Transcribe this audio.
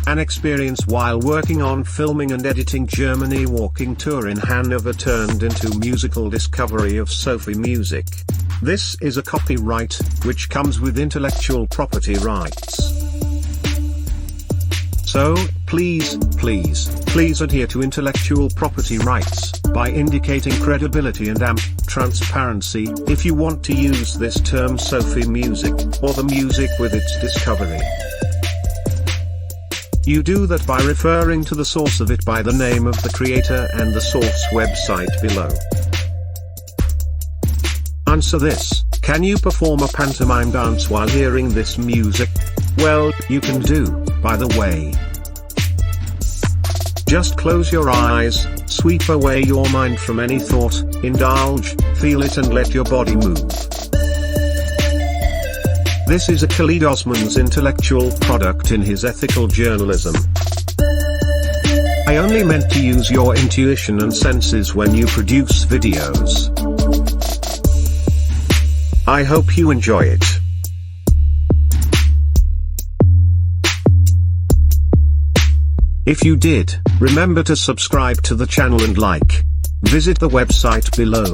An experience while working on filming and editing Germany walking tour in Hannover turned into musical discovery of Sofi music. This is a copyright, which comes with intellectual property rights. So, please adhere to intellectual property rights, by indicating credibility and transparency, if you want to use this term Sofi music, or the music with its discovery. You do that by referring to the source of it by the name of the creator and the source website below. Answer this: can you perform a pantomime dance while hearing this music? Well, you can do, by the way. Just close your eyes, sweep away your mind from any thought, indulge, feel it and let your body move. This is a Khalid Osman's intellectual product in his ethical journalism. I only meant to use your intuition and senses when you produce videos. I hope you enjoy it. If you did, remember to subscribe to the channel and like. Visit the website below.